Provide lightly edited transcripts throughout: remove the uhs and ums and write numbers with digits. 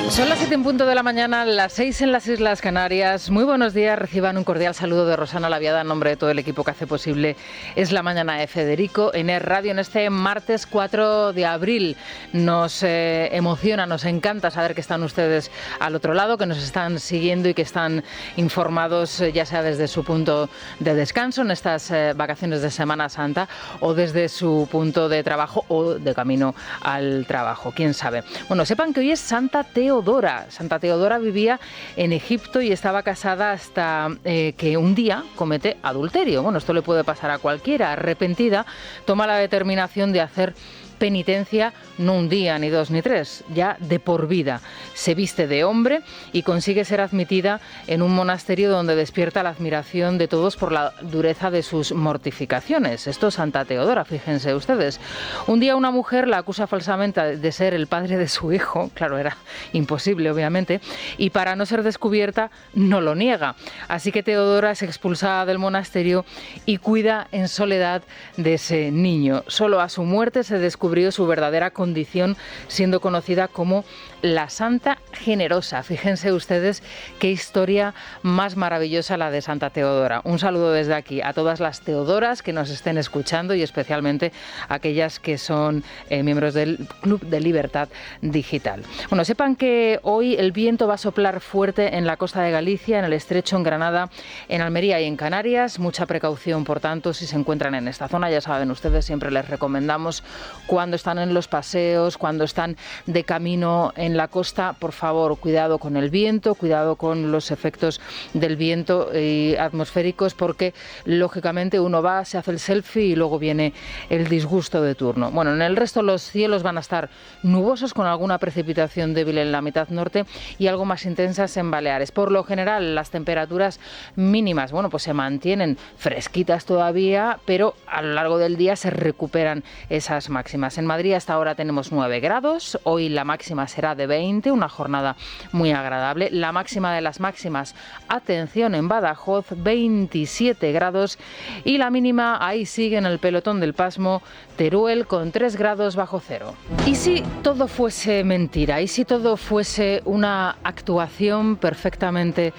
Son las 7 en punto de la mañana, las 6 en las Islas Canarias. Muy buenos días, reciban un cordial saludo de Rosana Laviada en nombre de todo el equipo que hace posible Es la Mañana de Federico en Es Radio en este martes 4 de abril. Nos emociona, nos encanta saber que están ustedes al otro lado, que nos están siguiendo y que están informados ya sea desde su punto de descanso en estas vacaciones de Semana Santa o desde su punto de trabajo o de camino al trabajo, quién sabe. Bueno, sepan que hoy es Santa Teodora. Santa Teodora vivía en Egipto y estaba casada hasta que un día comete adulterio. Bueno, esto le puede pasar a cualquiera. Arrepentida, toma la determinación de hacer penitencia, no un día, ni dos, ni tres, ya de por vida. Se viste de hombre y consigue ser admitida en un monasterio donde despierta la admiración de todos por la dureza de sus mortificaciones. Esto es Santa Teodora, fíjense ustedes. Un día una mujer la acusa falsamente de ser el padre de su hijo, claro, era imposible obviamente, y para no ser descubierta no lo niega. Así que Teodora es expulsada del monasterio y cuida en soledad de ese niño. Solo a su muerte se descubrió su verdadera condición, siendo conocida como la Santa Generosa. Fíjense ustedes qué historia más maravillosa la de Santa Teodora. Un saludo desde aquí a todas las Teodoras que nos estén escuchando y especialmente a aquellas que son miembros del Club de Libertad Digital. Bueno, sepan que hoy el viento va a soplar fuerte en la costa de Galicia, en el Estrecho, en Granada, en Almería y en Canarias. Mucha precaución, por tanto, si se encuentran en esta zona. Ya saben ustedes, siempre les recomendamos cuando están en los paseos, cuando están de camino en la costa, por favor, cuidado con el viento, cuidado con los efectos del viento atmosféricos, porque lógicamente uno va, se hace el selfie y luego viene el disgusto de turno. Bueno, en el resto los cielos van a estar nubosos con alguna precipitación débil en la mitad norte y algo más intensas en Baleares. Por lo general, las temperaturas mínimas, bueno, pues se mantienen fresquitas todavía, pero a lo largo del día se recuperan esas máximas. En Madrid hasta ahora tenemos 9 grados, hoy la máxima será de 20, una jornada muy agradable. La máxima de las máximas, atención, en Badajoz, 27 grados y la mínima, ahí sigue en el pelotón del pasmo, Teruel con 3 grados bajo cero. ¿Y si todo fuese mentira? ¿Y si todo fuese una actuación perfectamente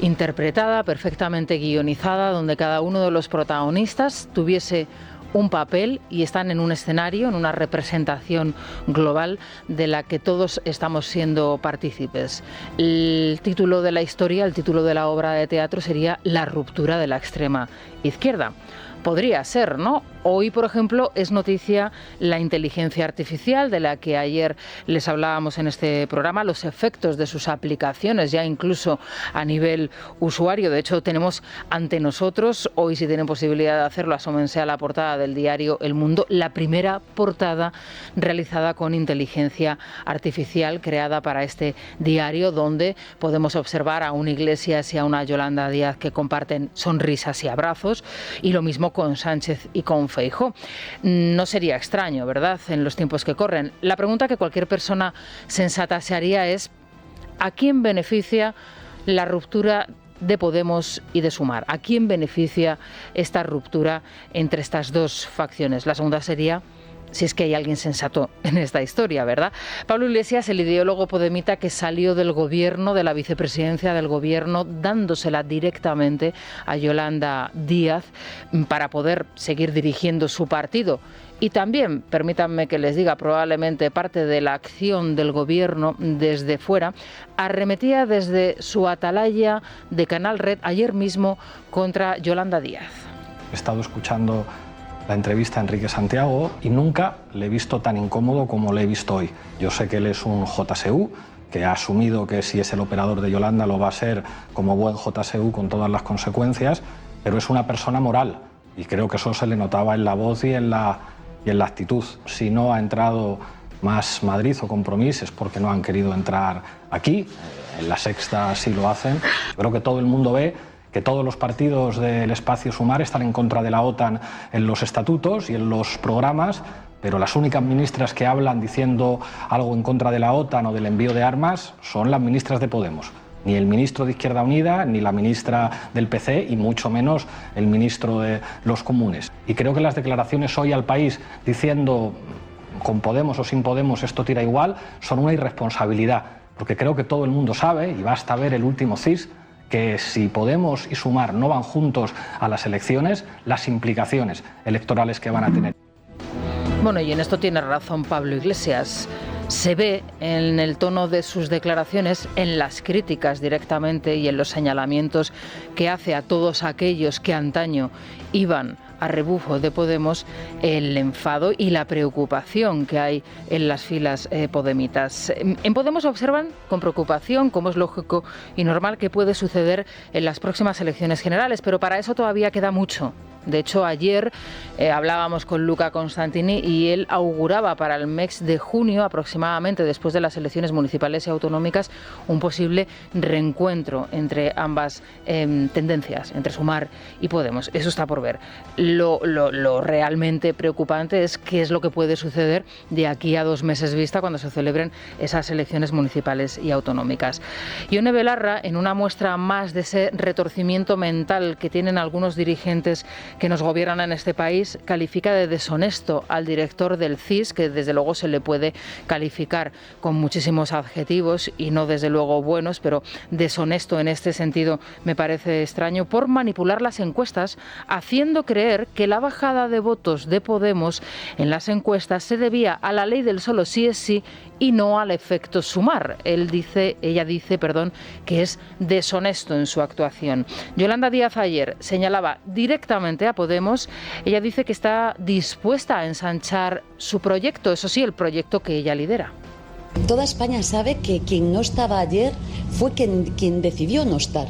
interpretada, perfectamente guionizada, donde cada uno de los protagonistas tuviese un papel y están en un escenario, en una representación global de la que todos estamos siendo partícipes? El título de la historia, el título de la obra de teatro sería La ruptura de la extrema izquierda. Podría ser, ¿no? Hoy, por ejemplo, es noticia la inteligencia artificial, de la que ayer les hablábamos en este programa, los efectos de sus aplicaciones, ya incluso a nivel usuario. De hecho, tenemos ante nosotros, hoy si tienen posibilidad de hacerlo, asómense a la portada del diario El Mundo, la primera portada realizada con inteligencia artificial creada para este diario, donde podemos observar a una Iglesias y a una Yolanda Díaz que comparten sonrisas y abrazos, y lo mismo con Sánchez y con Feijóo. No sería extraño, ¿verdad?, en los tiempos que corren. La pregunta que cualquier persona sensata se haría es: ¿a quién beneficia la ruptura de Podemos y de Sumar? ¿A quién beneficia esta ruptura entre estas dos facciones? La segunda sería: si es que hay alguien sensato en esta historia, ¿verdad? Pablo Iglesias, el ideólogo podemita que salió del gobierno, de la vicepresidencia del gobierno, dándosela directamente a Yolanda Díaz para poder seguir dirigiendo su partido. Y también, permítanme que les diga, probablemente parte de la acción del gobierno desde fuera, arremetía desde su atalaya de Canal Red ayer mismo contra Yolanda Díaz. He estado escuchando la entrevista a Enrique Santiago y nunca le he visto tan incómodo como le he visto hoy. Yo sé que él es un JSU, que ha asumido que si es el operador de Yolanda lo va a ser como buen JSU con todas las consecuencias, pero es una persona moral y creo que eso se le notaba en la voz y en la actitud. Si no ha entrado Más Madrid o Compromís es porque no han querido entrar aquí, en La Sexta sí lo hacen. Creo que todo el mundo ve que todos los partidos del espacio Sumar están en contra de la OTAN en los estatutos y en los programas, pero las únicas ministras que hablan diciendo algo en contra de la OTAN o del envío de armas son las ministras de Podemos. Ni el ministro de Izquierda Unida, ni la ministra del PC y mucho menos el ministro de los Comunes. Y creo que las declaraciones hoy al país diciendo con Podemos o sin Podemos esto tira igual son una irresponsabilidad. porque creo que todo el mundo sabe, y basta ver el último CIS, que si Podemos y Sumar no van juntos a las elecciones, las implicaciones electorales que van a tener. Bueno, y en esto tiene razón Pablo Iglesias. Se ve en el tono de sus declaraciones, en las críticas directamente y en los señalamientos que hace a todos aquellos que antaño iban a rebufo de Podemos, el enfado y la preocupación que hay en las filas podemitas. En Podemos observan con preocupación, como es lógico y normal, que puede suceder en las próximas elecciones generales, pero para eso todavía queda mucho. De hecho, ayer hablábamos con Luca Constantini y él auguraba para el mes de junio, aproximadamente después de las elecciones municipales y autonómicas, un posible reencuentro entre ambas tendencias, entre Sumar y Podemos. Eso está por ver. Lo realmente preocupante es qué es lo que puede suceder de aquí a 2 meses vista cuando se celebren esas elecciones municipales y autonómicas. Ione Belarra, en una muestra más de ese retorcimiento mental que tienen algunos dirigentes que nos gobiernan en este país, califica de deshonesto al director del CIS, que desde luego se le puede calificar con muchísimos adjetivos y no desde luego buenos, pero deshonesto en este sentido me parece extraño, por manipular las encuestas, haciendo creer que la bajada de votos de Podemos en las encuestas se debía a la ley del solo sí es sí y no al efecto Sumar. Ella dice, que es deshonesto en su actuación. Yolanda Díaz ayer señalaba directamente a Podemos. Ella dice que está dispuesta a ensanchar su proyecto, eso sí, el proyecto que ella lidera. Toda España sabe que quien no estaba ayer fue quien decidió no estar.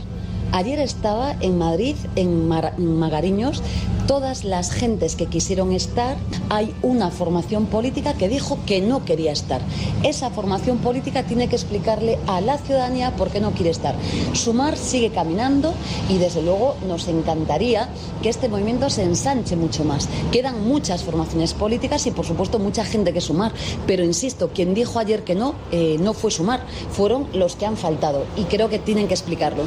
Ayer estaba en Madrid, en Magariños, todas las gentes que quisieron estar. Hay una formación política que dijo que no quería estar. Esa formación política tiene que explicarle a la ciudadanía por qué no quiere estar. Sumar sigue caminando y desde luego nos encantaría que este movimiento se ensanche mucho más. Quedan muchas formaciones políticas y por supuesto mucha gente que sumar, pero insisto, quien dijo ayer que no fue Sumar, fueron los que han faltado y creo que tienen que explicarlo.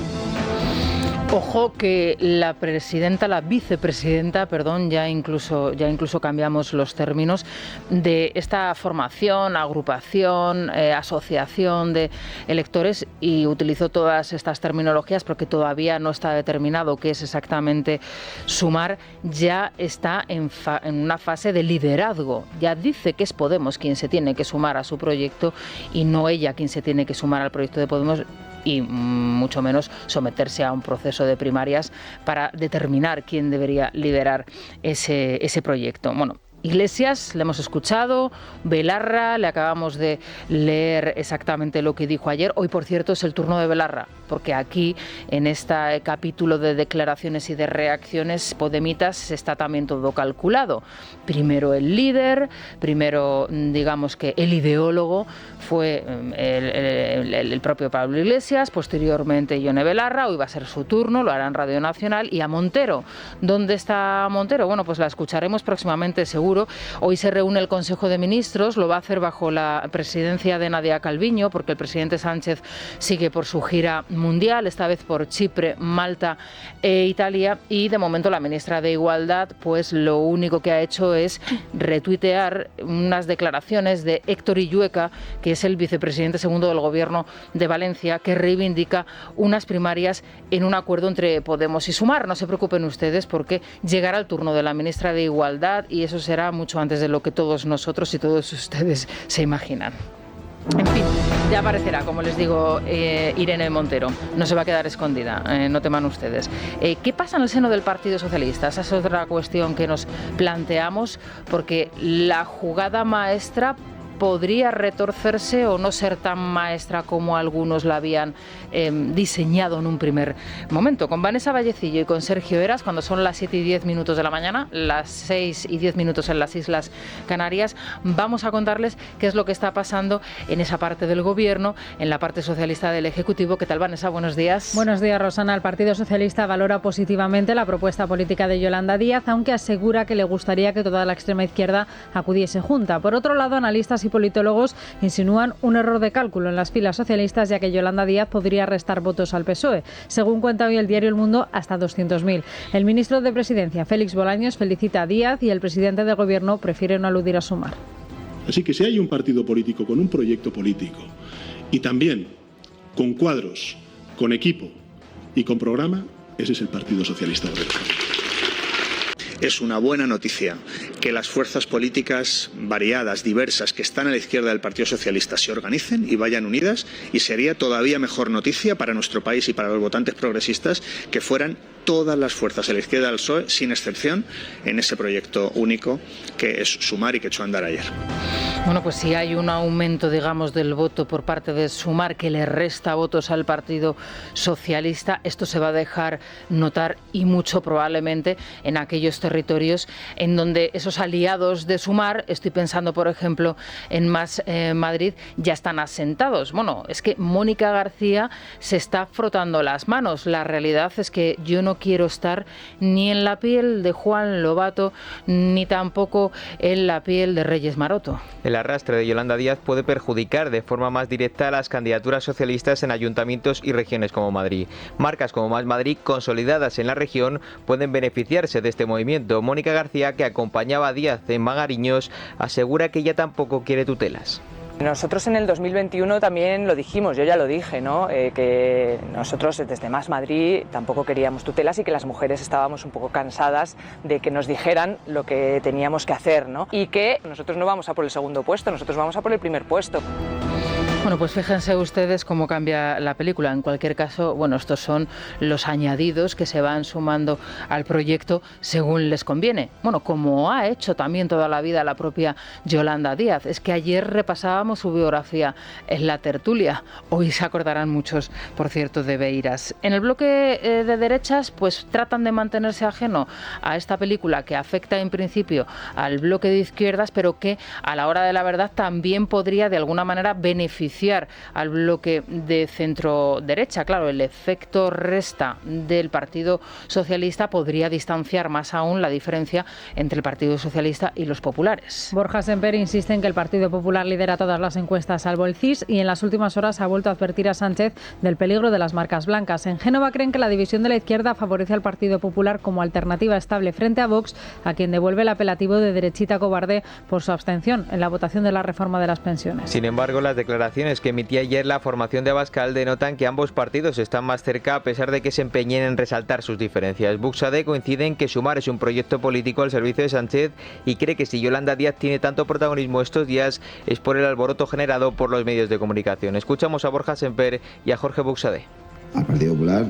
Ojo que la vicepresidenta, ya incluso cambiamos los términos, de esta formación, agrupación, asociación de electores, y utilizó todas estas terminologías porque todavía no está determinado qué es exactamente Sumar, ya está en una fase de liderazgo. Ya dice que es Podemos quien se tiene que sumar a su proyecto y no ella quien se tiene que sumar al proyecto de Podemos, y mucho menos someterse a un proceso de primarias para determinar quién debería liderar ese proyecto. Bueno, Iglesias, le hemos escuchado, Belarra, le acabamos de leer exactamente lo que dijo ayer. Hoy, por cierto, es el turno de Belarra, porque aquí, en este capítulo de declaraciones y de reacciones podemitas, está también todo calculado. Primero el líder, primero, digamos que el ideólogo fue el propio Pablo Iglesias, posteriormente Ione Belarra. Hoy va a ser su turno, lo hará en Radio Nacional. Y a Montero, ¿dónde está Montero? Bueno, pues la escucharemos próximamente, seguro. Hoy se reúne el Consejo de Ministros, lo va a hacer bajo la presidencia de Nadia Calviño, porque el presidente Sánchez sigue por su gira mundial, esta vez por Chipre, Malta e Italia, y de momento la ministra de Igualdad pues lo único que ha hecho es retuitear unas declaraciones de Héctor Illueca, que es el vicepresidente segundo del Gobierno de Valencia, que reivindica unas primarias en un acuerdo entre Podemos y Sumar. No se preocupen ustedes, porque llegará el turno de la ministra de Igualdad y eso será mucho antes de lo que todos nosotros y todos ustedes se imaginan. En fin, ya aparecerá, como les digo, Irene Montero. No se va a quedar escondida, no teman ustedes. ¿Qué pasa en el seno del Partido Socialista? Esa es otra cuestión que nos planteamos, porque la jugada maestra podría retorcerse o no ser tan maestra como algunos la habían diseñado en un primer momento. Con Vanessa Vallecillo y con Sergio Heras, cuando son las 7:10 de la mañana, las 6:10 en las Islas Canarias, vamos a contarles qué es lo que está pasando en esa parte del Gobierno, en la parte socialista del Ejecutivo. ¿Qué tal, Vanessa? Buenos días. Buenos días, Rosana. El Partido Socialista valora positivamente la propuesta política de Yolanda Díaz, aunque asegura que le gustaría que toda la extrema izquierda acudiese junta. Por otro lado, analistas y politólogos insinúan un error de cálculo en las filas socialistas, ya que Yolanda Díaz podría restar votos al PSOE. Según cuenta hoy el diario El Mundo, hasta 200.000. El ministro de Presidencia, Félix Bolaños, felicita a Díaz y el presidente del Gobierno prefiere no aludir a Sumar. Así que si hay un partido político con un proyecto político y también con cuadros, con equipo y con programa, ese es el Partido Socialista Obrero Español. Es una buena noticia que las fuerzas políticas variadas, diversas, que están a la izquierda del Partido Socialista se organicen y vayan unidas, y sería todavía mejor noticia para nuestro país y para los votantes progresistas que fueran todas las fuerzas a la izquierda del PSOE, sin excepción, en ese proyecto único que es Sumar y que echó a andar ayer. Bueno, pues si hay un aumento, digamos, del voto por parte de Sumar que le resta votos al Partido Socialista, esto se va a dejar notar y mucho probablemente en aquellos territorios en donde esos aliados de Sumar, estoy pensando por ejemplo en Más Madrid, ya están asentados. Bueno, es que Mónica García se está frotando las manos. La realidad es que yo no quiero estar ni en la piel de Juan Lobato ni tampoco en la piel de Reyes Maroto. El arrastre de Yolanda Díaz puede perjudicar de forma más directa a las candidaturas socialistas en ayuntamientos y regiones como Madrid. Marcas como Más Madrid, consolidadas en la región, pueden beneficiarse de este movimiento. Mónica García, que acompañaba a Díaz en Magariños, asegura que ella tampoco quiere tutelas. Nosotros en el 2021 también lo dijimos, yo ya lo dije, ¿no? Que nosotros desde Más Madrid tampoco queríamos tutelas y que las mujeres estábamos un poco cansadas de que nos dijeran lo que teníamos que hacer, ¿no? Y que nosotros no vamos a por el segundo puesto, nosotros vamos a por el primer puesto. Bueno, pues fíjense ustedes cómo cambia la película. En cualquier caso, bueno, estos son los añadidos que se van sumando al proyecto según les conviene. Bueno, como ha hecho también toda la vida la propia Yolanda Díaz. Es que ayer repasábamos su biografía en la tertulia. Hoy se acordarán muchos, por cierto, de Beiras. En el bloque de derechas, pues tratan de mantenerse ajeno a esta película que afecta en principio al bloque de izquierdas, pero que a la hora de la verdad también podría de alguna manera beneficiar al bloque de centro-derecha. Claro, el efecto resta del Partido Socialista podría distanciar más aún la diferencia entre el Partido Socialista y los populares. Borja Semper insiste en que el Partido Popular lidera todas las encuestas salvo el CIS y en las últimas horas ha vuelto a advertir a Sánchez del peligro de las marcas blancas. En Génova creen que la división de la izquierda favorece al Partido Popular como alternativa estable frente a Vox, a quien devuelve el apelativo de derechita cobarde por su abstención en la votación de la reforma de las pensiones. Sin embargo, las declaraciones que emitía ayer la formación de Abascal denotan que ambos partidos están más cerca a pesar de que se empeñen en resaltar sus diferencias. Buxade coincide en que Sumar es un proyecto político al servicio de Sánchez y cree que si Yolanda Díaz tiene tanto protagonismo estos días es por el alboroto generado por los medios de comunicación. Escuchamos a Borja Semper y a Jorge Buxade. Al Partido Popular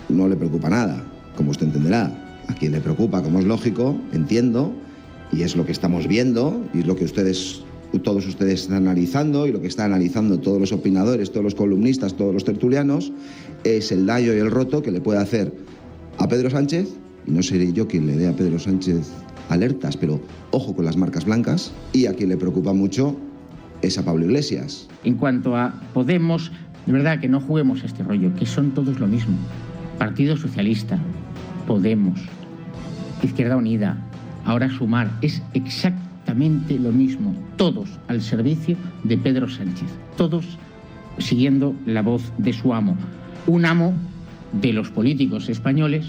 no le preocupa nada, como usted entenderá. A quien le preocupa, como es lógico, entiendo, y es lo que estamos viendo y es lo que todos ustedes están analizando y lo que están analizando todos los opinadores, todos los columnistas, todos los tertulianos, es el daño y el roto que le puede hacer a Pedro Sánchez, y no seré yo quien le dé a Pedro Sánchez alertas, pero ojo con las marcas blancas, y a quien le preocupa mucho es a Pablo Iglesias. En cuanto a Podemos, de verdad que no juguemos a este rollo, que son todos lo mismo. Partido Socialista, Podemos, Izquierda Unida, ahora Sumar, es exactamente lo mismo, todos al servicio de Pedro Sánchez, todos siguiendo la voz de su amo, un amo de los políticos españoles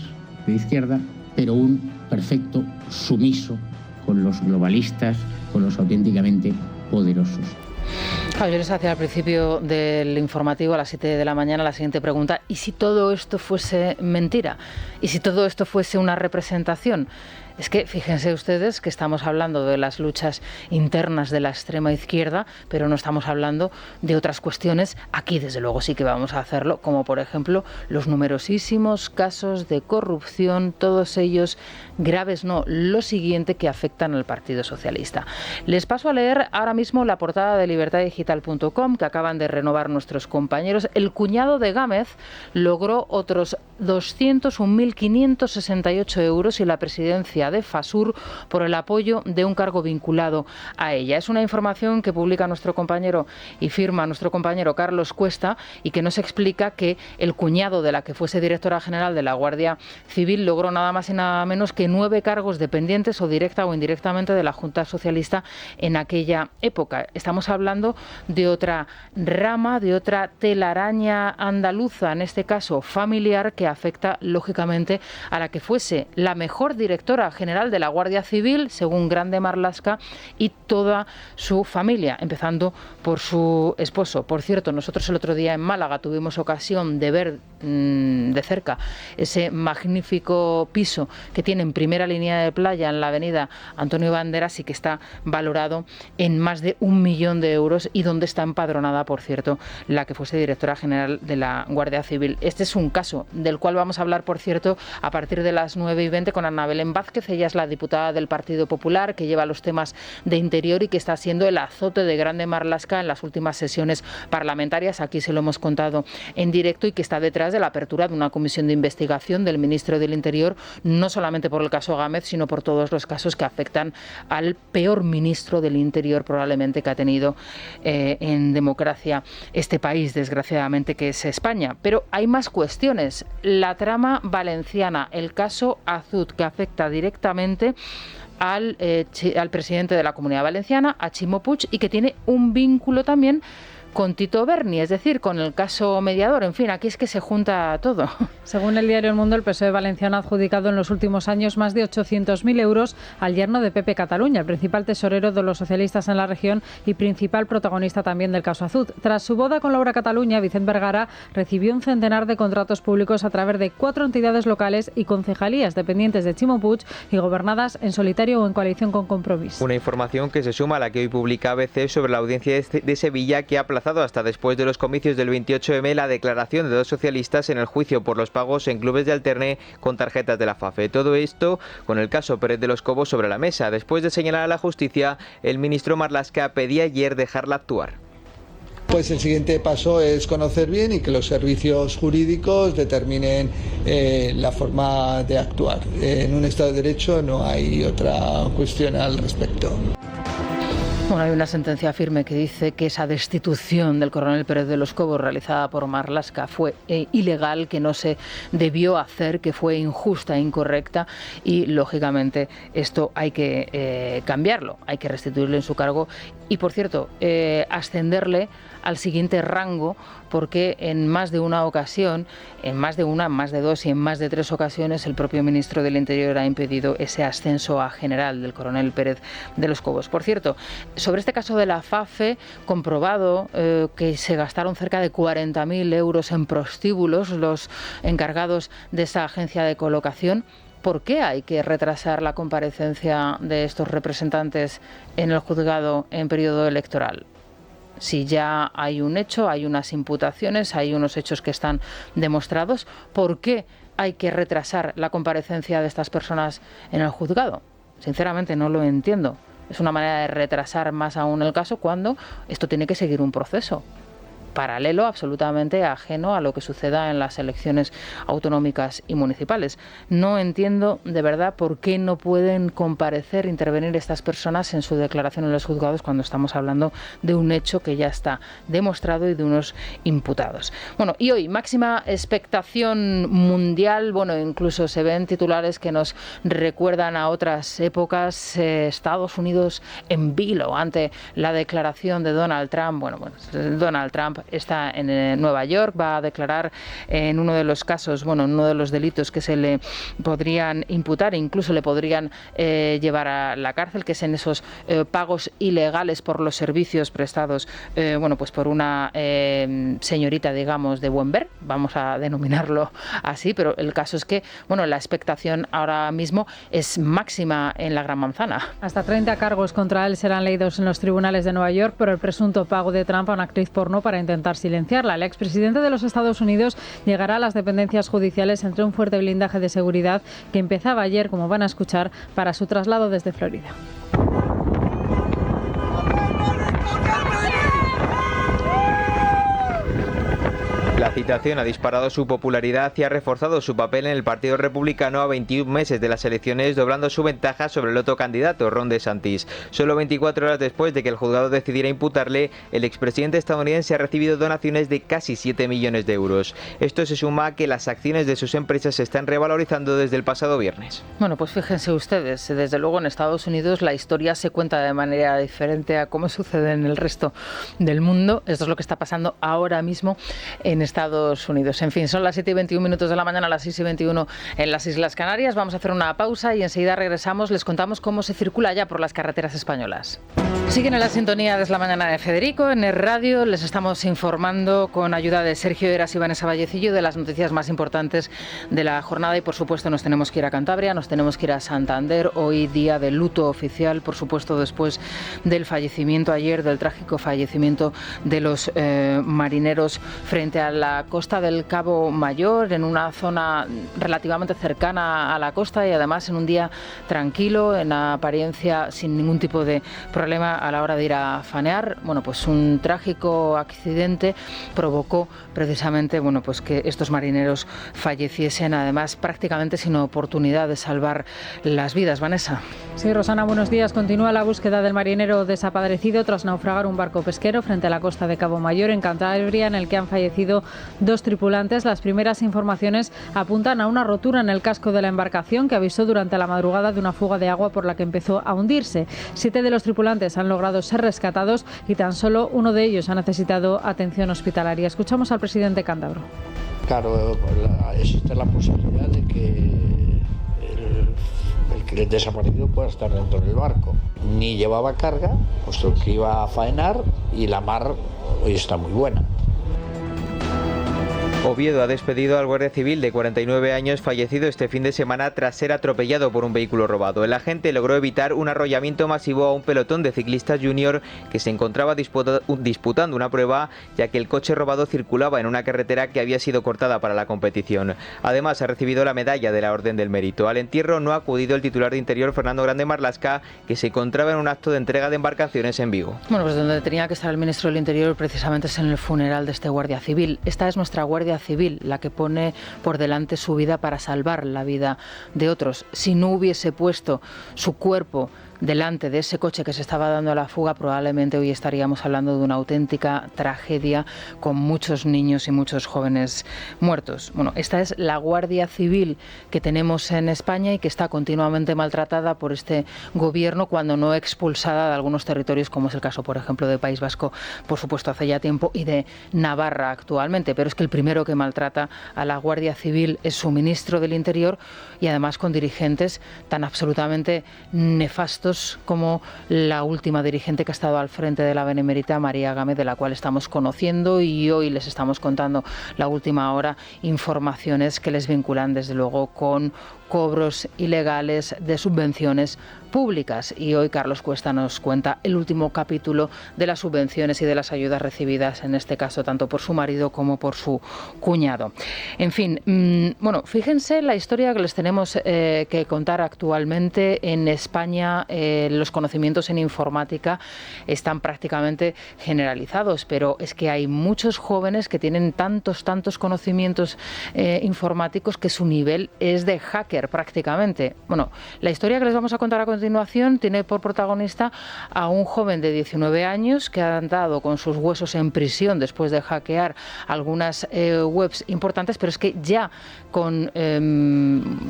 de izquierda, pero un perfecto sumiso con los globalistas, con los auténticamente poderosos. Yo les hacía al principio del informativo a las 7 de la mañana la siguiente pregunta: ¿y si todo esto fuese mentira? ¿Y si todo esto fuese una representación? Es que fíjense ustedes que estamos hablando de las luchas internas de la extrema izquierda, pero no estamos hablando de otras cuestiones. Aquí, desde luego, sí que vamos a hacerlo, como por ejemplo los numerosísimos casos de corrupción, todos ellos graves, no, lo siguiente, que afectan al Partido Socialista. Les paso a leer ahora mismo la portada de libertadigital.com que acaban de renovar nuestros compañeros. El cuñado de Gámez logró otros 201.568 euros y la presidencia de Fasur por el apoyo de un cargo vinculado a ella. Es una información que publica nuestro compañero y firma nuestro compañero Carlos Cuesta, y que nos explica que el cuñado de la que fuese directora general de la Guardia Civil logró nada más y nada menos que 9 cargos dependientes o directa o indirectamente de la Junta Socialista en aquella época. Estamos hablando de otra rama, de otra telaraña andaluza, en este caso familiar, que afecta lógicamente a la que fuese la mejor directora general de la Guardia Civil, según Grande Marlaska, y toda su familia, empezando por su esposo. Por cierto, nosotros el otro día en Málaga tuvimos ocasión de ver de cerca ese magnífico piso que tiene en primera línea de playa en la avenida Antonio Banderas y que está valorado en más de 1 millón de euros y donde está empadronada, por cierto, la que fuese directora general de la Guardia Civil. Este es un caso del cual vamos a hablar, por cierto, a partir de las 9:20 con Ana Belén Vázquez. Ella es la diputada del Partido Popular que lleva los temas de interior y que está siendo el azote de Grande Marlaska en las últimas sesiones parlamentarias. Aquí se lo hemos contado en directo y que está detrás de la apertura de una comisión de investigación del ministro del Interior, no solamente por el caso Gámez, sino por todos los casos que afectan al peor ministro del Interior probablemente que ha tenido en democracia este país, desgraciadamente, que es España. Pero hay más cuestiones. La trama valenciana, el caso Azud, que afecta directamente al presidente de la Comunidad Valenciana, a Ximo Puig, y que tiene un vínculo también con Tito Berni, es decir, con el caso mediador. En fin, aquí es que se junta todo. Según el diario El Mundo, el PSOE valenciano ha adjudicado en los últimos años más de 800.000 euros al yerno de Pepe Cataluña, el principal tesorero de los socialistas en la región y principal protagonista también del caso Azud. Tras su boda con Laura Cataluña, Vicent Vergara recibió un centenar de contratos públicos a través de 4 entidades locales y concejalías dependientes de Ximo Puig y gobernadas en solitario o en coalición con Compromís. Una información que se suma a la que hoy publica ABC sobre la audiencia de Sevilla, que ha aplazado hasta después de los comicios del 28M la declaración de 2 socialistas en el juicio por los pagos en clubes de alterne con tarjetas de la FAFE. Todo esto con el caso Pérez de los Cobos sobre la mesa. Después de señalar a la justicia, el ministro Marlaska pedía ayer dejarla actuar. Pues el siguiente paso es conocer bien y que los servicios jurídicos determinen la forma de actuar. En un Estado de Derecho no hay otra cuestión al respecto. Bueno, hay una sentencia firme que dice que esa destitución del coronel Pérez de los Cobos realizada por Marlaska fue ilegal, que no se debió hacer, que fue injusta e incorrecta y, lógicamente, esto hay que cambiarlo, hay que restituirle en su cargo y, por cierto, ascenderle al siguiente rango, porque en más de una ocasión, en más de 2 y en más de 3 ocasiones, el propio ministro del Interior ha impedido ese ascenso a general del coronel Pérez de los Cobos. Por cierto, sobre este caso de la FAFE, comprobado que se gastaron cerca de 40.000 euros en prostíbulos los encargados de esa agencia de colocación. ¿Por qué hay que retrasar la comparecencia de estos representantes en el juzgado en periodo electoral? Si ya hay un hecho, hay unas imputaciones, hay unos hechos que están demostrados, ¿por qué hay que retrasar la comparecencia de estas personas en el juzgado? Sinceramente no lo entiendo. Es una manera de retrasar más aún el caso cuando esto tiene que seguir un proceso paralelo, absolutamente ajeno a lo que suceda en las elecciones autonómicas y municipales. No entiendo de verdad por qué no pueden comparecer, intervenir estas personas en su declaración en los juzgados cuando estamos hablando de un hecho que ya está demostrado y de unos imputados. Bueno, y hoy máxima expectación mundial, bueno, incluso se ven titulares que nos recuerdan a otras épocas. Estados Unidos en vilo ante la declaración de Donald Trump. Bueno, Donald Trump está en Nueva York, va a declarar en uno de los casos, en uno de los delitos que se le podrían imputar, incluso le podrían llevar a la cárcel, que es en esos pagos ilegales por los servicios prestados, pues por una señorita, digamos, de buen ver, vamos a denominarlo así, pero el caso es que, la expectación ahora mismo es máxima en la Gran Manzana. Hasta 30 cargos contra él serán leídos en los tribunales de Nueva York por el presunto pago de Trump a una actriz porno para intentar silenciarla. El expresidente de los Estados Unidos llegará a las dependencias judiciales entre un fuerte blindaje de seguridad que empezaba ayer, como van a escuchar, para su traslado desde Florida. La citación ha disparado su popularidad y ha reforzado su papel en el Partido Republicano a 21 meses de las elecciones, doblando su ventaja sobre el otro candidato, Ron DeSantis. Solo 24 horas después de que el juzgado decidiera imputarle, el expresidente estadounidense ha recibido donaciones de casi 7 millones de euros. Esto se suma a que las acciones de sus empresas se están revalorizando desde el pasado viernes. Bueno, pues fíjense ustedes, desde luego en Estados Unidos la historia se cuenta de manera diferente a cómo sucede en el resto del mundo. Esto es lo que está pasando ahora mismo en Estados Estados Unidos. En fin, son las 7:21 de la mañana, las 6:21 en las Islas Canarias. Vamos a hacer una pausa y enseguida regresamos. Les contamos cómo se circula ya por las carreteras españolas. Siguen en la sintonía de La Mañana de Federico. En el radio les estamos informando con ayuda de Sergio Heras y Vanessa Vallecillo de las noticias más importantes de la jornada y, por supuesto, nos tenemos que ir a Cantabria, nos tenemos que ir a Santander. Hoy día de luto oficial, por supuesto, después del fallecimiento ayer, del trágico fallecimiento de los marineros frente a la costa del Cabo Mayor, en una zona relativamente cercana a la costa y además en un día tranquilo, en apariencia sin ningún tipo de problema a la hora de ir a faenar. Bueno, pues un trágico accidente provocó precisamente, bueno, pues que estos marineros falleciesen, además prácticamente sin oportunidad de salvar las vidas. Vanessa. Sí, Rosana, buenos días. Continúa la búsqueda del marinero desaparecido tras naufragar un barco pesquero frente a la costa de Cabo Mayor, en Cantabria, en el que han fallecido 2 tripulantes. Las primeras informaciones apuntan a una rotura en el casco de la embarcación que avisó durante la madrugada de una fuga de agua por la que empezó a hundirse. 7 de los tripulantes han logrado ser rescatados y tan solo uno de ellos ha necesitado atención hospitalaria. Escuchamos al presidente cántabro. Claro, existe la posibilidad de que el desaparecido pueda estar dentro del barco. Ni llevaba carga, puesto que iba a faenar, y la mar hoy está muy buena. Oviedo ha despedido al guardia civil de 49 años fallecido este fin de semana tras ser atropellado por un vehículo robado. El agente logró evitar un arrollamiento masivo a un pelotón de ciclistas junior que se encontraba disputando una prueba, ya que el coche robado circulaba en una carretera que había sido cortada para la competición. Además, ha recibido la medalla de la Orden del Mérito. Al entierro no ha acudido el titular de Interior, Fernando Grande Marlaska, que se encontraba en un acto de entrega de embarcaciones en Vigo. Bueno, pues donde tenía que estar el ministro del Interior precisamente es en el funeral de este guardia civil. Esta es nuestra Guardia Civil, la que pone por delante su vida para salvar la vida de otros. Si no hubiese puesto su cuerpo delante de ese coche que se estaba dando a la fuga, probablemente hoy estaríamos hablando de una auténtica tragedia con muchos niños y muchos jóvenes muertos. Bueno, esta es la Guardia Civil que tenemos en España y que está continuamente maltratada por este gobierno, cuando no expulsada de algunos territorios, como es el caso, por ejemplo, de País Vasco, por supuesto, hace ya tiempo, y de Navarra actualmente. Pero es que el primero que maltrata a la Guardia Civil es su ministro del Interior, y además con dirigentes tan absolutamente nefastos como la última dirigente que ha estado al frente de la Benemérita, María Gámez, de la cual estamos conociendo, y hoy les estamos contando la última hora informaciones que les vinculan desde luego con cobros ilegales de subvenciones públicas. Y hoy Carlos Cuesta nos cuenta el último capítulo de las subvenciones y de las ayudas recibidas, en este caso tanto por su marido como por su cuñado. En fin, bueno, fíjense la historia que les tenemos que contar actualmente en España. Los conocimientos en informática están prácticamente generalizados, pero es que hay muchos jóvenes que tienen tantos conocimientos informáticos que su nivel es de hacker prácticamente. Bueno, la historia que les vamos a contar a continuación tiene por protagonista a un joven de 19 años que ha andado con sus huesos en prisión después de hackear algunas webs importantes, pero es que ya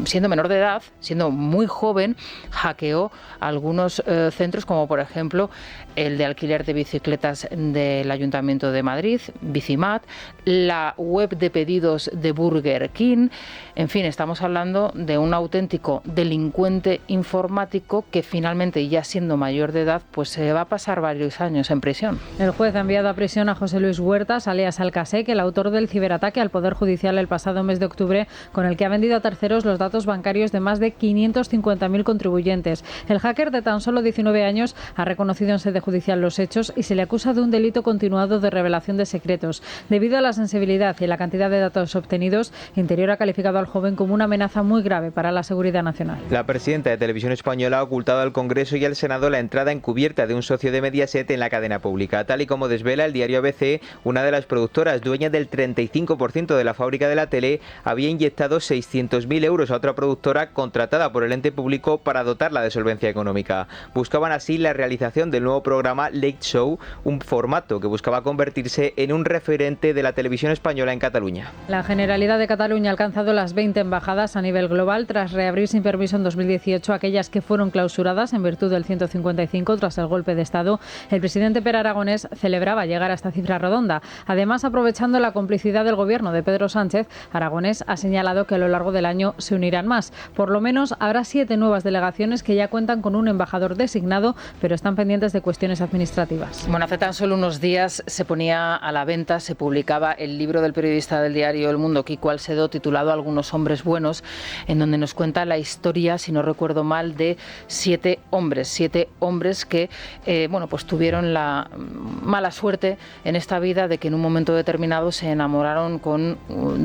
siendo menor de edad, siendo muy joven, hackeó algunos centros, como por ejemplo el de alquiler de bicicletas del Ayuntamiento de Madrid, Bicimat, la web de pedidos de Burger King. En fin, estamos hablando de un auténtico delincuente informático que finalmente, ya siendo mayor de edad, pues se va a pasar varios años en prisión. El juez ha enviado a prisión a José Luis Huertas, alias Alcasec, el autor del ciberataque al Poder Judicial el pasado mes de octubre, con el que ha vendido a terceros los datos bancarios de más de 550.000 contribuyentes. El hacker, de tan solo 19 años, ha reconocido en sede judicial los hechos y se le acusa de un delito continuado de revelación de secretos. Debido a la sensibilidad y la cantidad de datos obtenidos, Interior ha calificado al joven como una amenaza muy grave para la seguridad nacional. La presidenta de Televisión Española ha ocultado al Congreso y al Senado la entrada encubierta de un socio de Mediaset en la cadena pública. Tal y como desvela el diario ABC, una de las productoras, dueña del 35% de la fábrica de la tele, había inyectado 600.000 euros a otra productora contratada por el ente público para dotarla de solvencia económica. Buscaban así la realización del nuevo programa Late Show, un formato que buscaba convertirse en un referente de la televisión española en Cataluña. La Generalidad de Cataluña ha alcanzado las 20 embajadas a nivel global habitual tras reabrir sin permiso en 2018 aquellas que fueron clausuradas en virtud del 155 tras el golpe de Estado. El presidente Pere Aragonés celebraba llegar a esta cifra redonda. Además, aprovechando la complicidad del gobierno de Pedro Sánchez, Aragonés ha señalado que a lo largo del año se unirán más. Por lo menos habrá 7 nuevas delegaciones que ya cuentan con un embajador designado, pero están pendientes de cuestiones administrativas. Bueno, hace tan solo unos días se ponía a la venta, se publicaba el libro del periodista del diario El Mundo, Kiko Alsedo, titulado Algunos hombres buenos, en donde nos cuenta la historia, si no recuerdo mal, de 7 hombres que pues tuvieron la mala suerte en esta vida de que en un momento determinado se enamoraron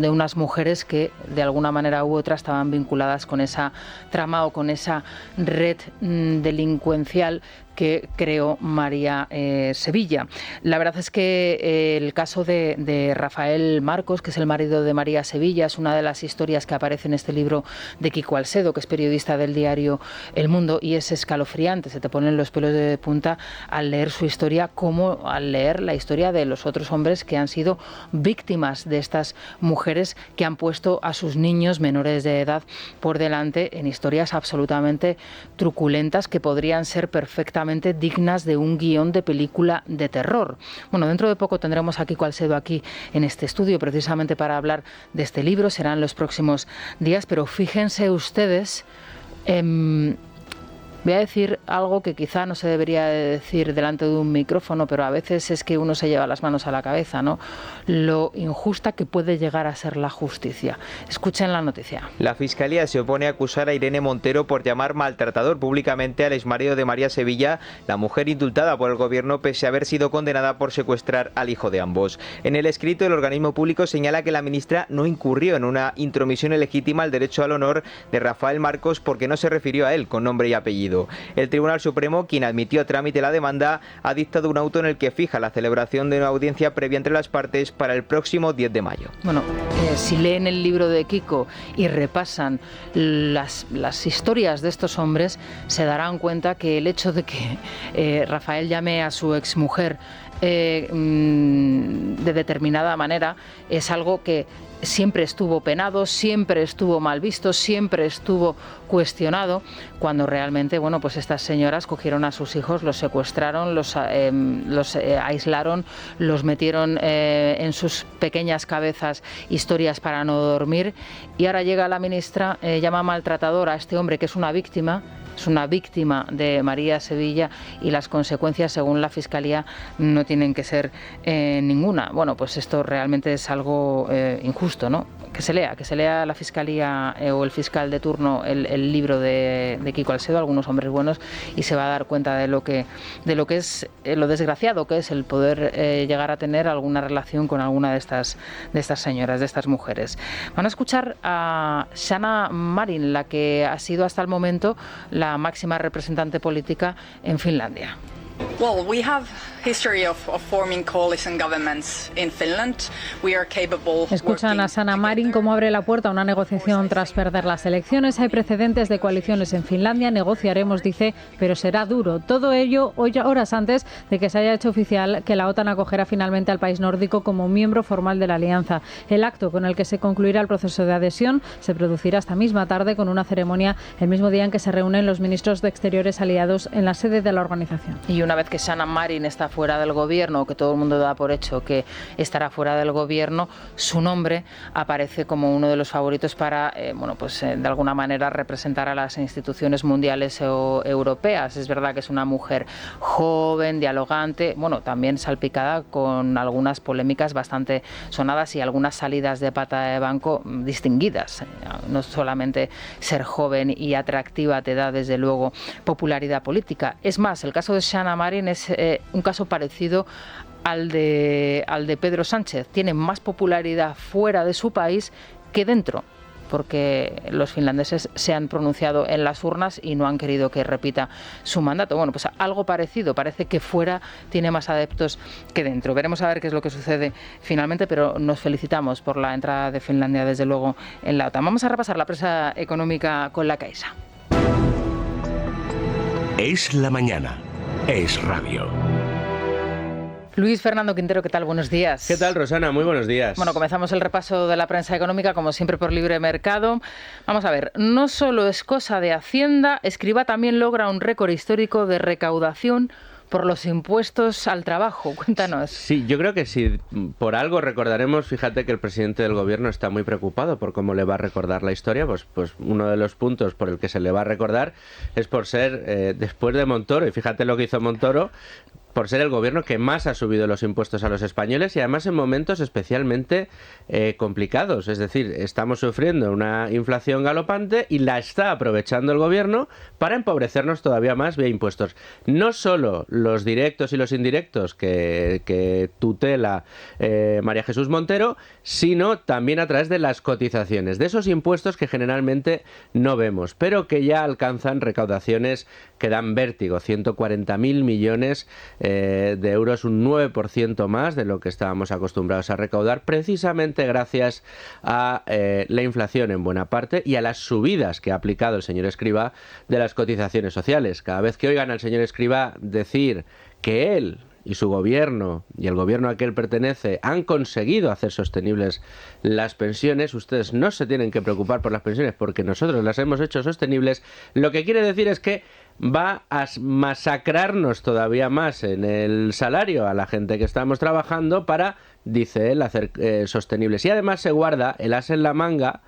de unas mujeres que de alguna manera u otra estaban vinculadas con esa trama o con esa red delincuencial que creó María Sevilla. La verdad es que el caso de Rafael Marcos, que es el marido de María Sevilla, es una de las historias que aparece en este libro de Kiko Alsedo, que es periodista del diario El Mundo, y es escalofriante, se te ponen los pelos de punta al leer su historia, como al leer la historia de los otros hombres que han sido víctimas de estas mujeres que han puesto a sus niños menores de edad por delante en historias absolutamente truculentas que podrían ser perfectamente dignas de un guión de película de terror. Bueno, dentro de poco tendremos a Kiko Alsedo aquí en este estudio precisamente para hablar de este libro, serán los próximos días, pero fíjense ustedes, voy a decir algo que quizá no se debería decir delante de un micrófono, pero a veces es que uno se lleva las manos a la cabeza, ¿no? Lo injusta que puede llegar a ser la justicia. Escuchen la noticia. La Fiscalía se opone a acusar a Irene Montero por llamar maltratador públicamente al exmarido de María Sevilla, la mujer indultada por el gobierno pese a haber sido condenada por secuestrar al hijo de ambos. En el escrito, el organismo público señala que la ministra no incurrió en una intromisión ilegítima al derecho al honor de Rafael Marcos porque no se refirió a él con nombre y apellido. El Tribunal Supremo, quien admitió a trámite la demanda, ha dictado un auto en el que fija la celebración de una audiencia previa entre las partes para el próximo 10 de mayo. Bueno, si leen el libro de Kiko y repasan las historias de estos hombres, se darán cuenta que el hecho de que Rafael llame a su exmujer de determinada manera es algo que siempre estuvo penado, siempre estuvo mal visto, siempre estuvo cuestionado, cuando realmente, bueno, pues estas señoras cogieron a sus hijos, los secuestraron, los aislaron, los metieron en sus pequeñas cabezas historias para no dormir, y ahora llega la ministra, llama maltratador a este hombre que es una víctima de María Sevilla, y las consecuencias, según la Fiscalía, no tienen que ser ninguna. Bueno, pues esto realmente es algo injusto, ¿no? Que se lea la Fiscalía o el fiscal de turno el libro de Kiko Alsedo, Algunos hombres buenos, y se va a dar cuenta de lo que es lo desgraciado que es el poder llegar a tener alguna relación con alguna de estas señoras, de estas mujeres. Van a escuchar a Sanna Marin, la que ha sido hasta el momento la máxima representante política en Finlandia. Well, we have history of forming coalition governments in Finland. We are capable. Escuchan a Sanna Marin cómo abre la puerta a una negociación tras perder las elecciones. Hay precedentes de coaliciones en Finlandia. Negociaremos, dice, pero será duro. Todo ello horas antes de que se haya hecho oficial que la OTAN acogerá finalmente al país nórdico como miembro formal de la alianza. El acto con el que se concluirá el proceso de adhesión se producirá esta misma tarde con una ceremonia el mismo día en que se reúnen los ministros de Exteriores aliados en la sede de la organización. Y una vez que Sanna Marin está fuera del gobierno, que todo el mundo da por hecho que estará fuera del gobierno, su nombre aparece como uno de los favoritos para, de alguna manera representar a las instituciones mundiales o europeas. Es verdad que es una mujer joven, dialogante, también salpicada con algunas polémicas bastante sonadas y algunas salidas de pata de banco distinguidas. No solamente ser joven y atractiva te da, desde luego, popularidad política. Es más, el caso de Sanna Marin es un caso parecido al de Pedro Sánchez. Tiene más popularidad fuera de su país que dentro, porque los finlandeses se han pronunciado en las urnas y no han querido que repita su mandato. Bueno, pues algo parecido. Parece que fuera tiene más adeptos que dentro. Veremos a ver qué es lo que sucede finalmente, pero nos felicitamos por la entrada de Finlandia, desde luego, en la OTAN. Vamos a repasar la prensa económica con la Caixa. Es la mañana. Es radio. Luis Fernando Quintero, ¿qué tal? Buenos días. ¿Qué tal, Rosana? Muy buenos días. Bueno, comenzamos el repaso de la prensa económica, como siempre, por Libre Mercado. Vamos a ver, no solo es cosa de Hacienda, Escrivá también logra un récord histórico de recaudación por los impuestos al trabajo. Cuéntanos. Sí, yo creo que si por algo recordaremos, fíjate que el presidente del gobierno está muy preocupado por cómo le va a recordar la historia, pues uno de los puntos por el que se le va a recordar es por ser, después de Montoro, y fíjate lo que hizo Montoro, por ser el gobierno que más ha subido los impuestos a los españoles y además en momentos especialmente complicados. Es decir, estamos sufriendo una inflación galopante y la está aprovechando el gobierno para empobrecernos todavía más vía impuestos. No solo los directos y los indirectos que tutela María Jesús Montero, sino también a través de las cotizaciones, de esos impuestos que generalmente no vemos, pero que ya alcanzan recaudaciones que dan vértigo, 140.000 millones de euros, un 9% más de lo que estábamos acostumbrados a recaudar, precisamente gracias a la inflación en buena parte y a las subidas que ha aplicado el señor Escrivá de las cotizaciones sociales. Cada vez que oigan al señor Escrivá decir que él y su gobierno y el gobierno a que él pertenece han conseguido hacer sostenibles las pensiones, ustedes no se tienen que preocupar por las pensiones porque nosotros las hemos hecho sostenibles. Lo que quiere decir es que va a masacrarnos todavía más en el salario a la gente que estamos trabajando para, dice él, hacer sostenibles. Y además se guarda el as en la manga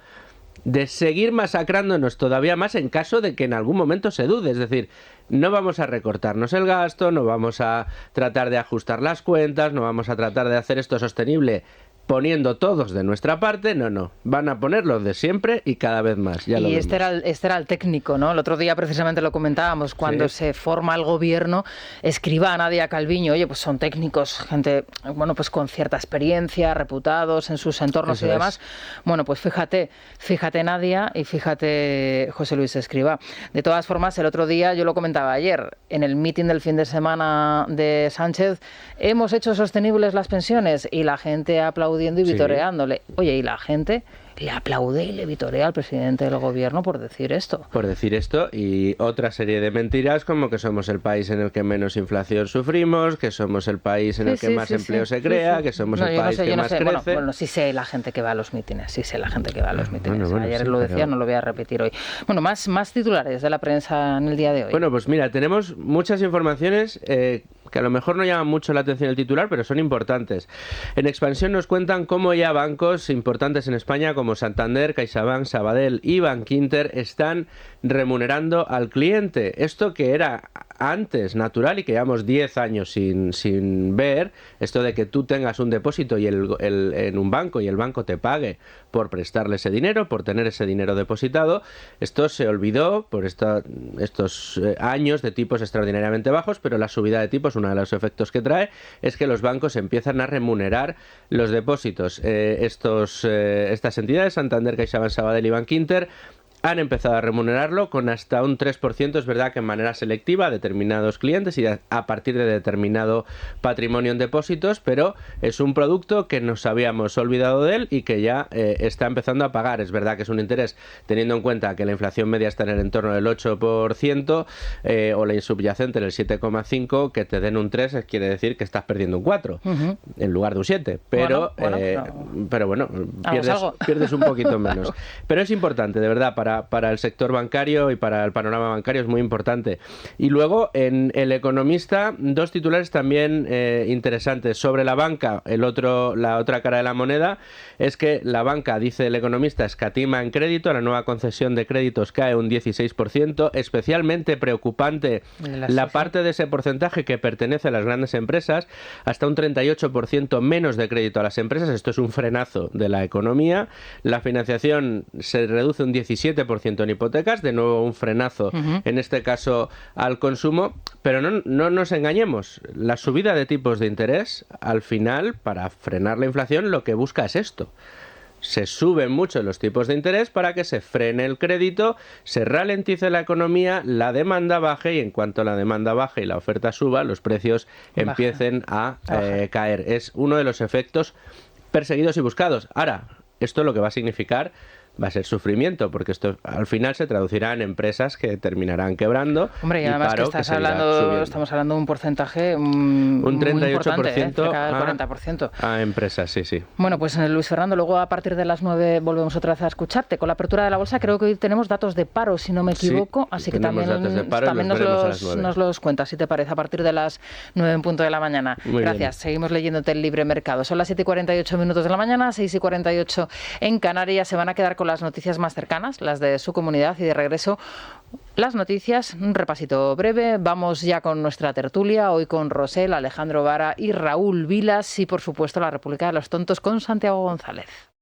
de seguir masacrándonos todavía más en caso de que en algún momento se dude. Es decir, no vamos a recortarnos el gasto, no vamos a tratar de ajustar las cuentas, no vamos a tratar de hacer esto sostenible poniendo todos de nuestra parte, no, van a ponerlo de siempre y cada vez más. Ya lo vemos. Este era el técnico, ¿no? El otro día precisamente lo comentábamos, cuando se forma el gobierno, Escrivá, Nadia Calviño, oye, pues son técnicos, gente, bueno, pues con cierta experiencia, reputados en sus entornos y demás. Bueno, pues fíjate Nadia y fíjate José Luis Escrivá. De todas formas, el otro día, yo lo comentaba ayer, en el mitin del fin de semana de Sánchez, hemos hecho sostenibles las pensiones y la gente ha aplaudiendo y vitoreándole. Oye, y la gente le aplaude y le vitorea al presidente del gobierno por decir esto. Por decir esto y otra serie de mentiras como que somos el país en el que menos inflación sufrimos, que somos el país en el que más empleo se crea, que somos el país que más crece. Bueno, sí sé la gente que va a los mítines, Ayer lo decía, no lo voy a repetir hoy. Bueno, más titulares de la prensa en el día de hoy. Bueno, pues mira, tenemos muchas informaciones que a lo mejor no llaman mucho la atención el titular, pero son importantes. En Expansión nos cuentan cómo ya bancos importantes en España como Santander, CaixaBank, Sabadell y Bankinter están remunerando al cliente. Esto que era antes natural y que llevamos 10 años sin ver, esto de que tú tengas un depósito y en un banco y el banco te pague por prestarle ese dinero, por tener ese dinero depositado, esto se olvidó por estos años de tipos extraordinariamente bajos, pero la subida de tipos, uno de los efectos que trae es que los bancos empiezan a remunerar los depósitos. Estas entidades, Santander, CaixaBank, Sabadell y Bankinter, han empezado a remunerarlo con hasta un 3%, es verdad que en manera selectiva a determinados clientes y a partir de determinado patrimonio en depósitos, pero es un producto que nos habíamos olvidado de él y que ya está empezando a pagar. Es verdad que es un interés, teniendo en cuenta que la inflación media está en el entorno del 8% o la subyacente en el 7,5%, que te den un 3 quiere decir que estás perdiendo un 4 en lugar de un 7, pero bueno, pierdes un poquito menos. Pero es importante, de verdad, para el sector bancario y para el panorama bancario es muy importante. Y luego en El Economista, dos titulares también interesantes sobre la banca. La otra cara de la moneda es que la banca, dice El Economista, escatima en crédito, la nueva concesión de créditos cae un 16%, especialmente preocupante la parte de ese porcentaje que pertenece a las grandes empresas, hasta un 38% menos de crédito a las empresas. Esto es un frenazo de la economía. La financiación se reduce un 17% en hipotecas, de nuevo un frenazo en este caso al consumo, pero no nos engañemos, la subida de tipos de interés al final, para frenar la inflación, lo que busca es esto. Se suben mucho los tipos de interés para que se frene el crédito, se ralentice la economía, la demanda baje y en cuanto la demanda baje y la oferta suba, los precios empiecen a caer. Es uno de los efectos perseguidos y buscados. Ahora, esto lo que va a significar va a ser sufrimiento, porque esto al final se traducirá en empresas que terminarán quebrando. Hombre, y además paro que estamos hablando de un porcentaje un 38%, cerca del 40%. A empresas, sí. Bueno, pues Luis Fernando, luego a partir de las 9 volvemos otra vez a escucharte. Con la apertura de la bolsa creo que hoy tenemos datos de paro, si no me equivoco, así que también nos los cuentas, si te parece, a partir de las 9 en punto de la mañana. Muy Gracias, bien. seguimos leyéndote el Libre Mercado. Son las 7:48 de la mañana, 6:48 en Canarias. Se van a quedar con las noticias más cercanas, las de su comunidad, y de regreso las noticias, un repasito breve. Vamos ya con nuestra tertulia, hoy con Rosel, Alejandro Vara y Raúl Vilas, y por supuesto la República de los Tontos con Santiago González.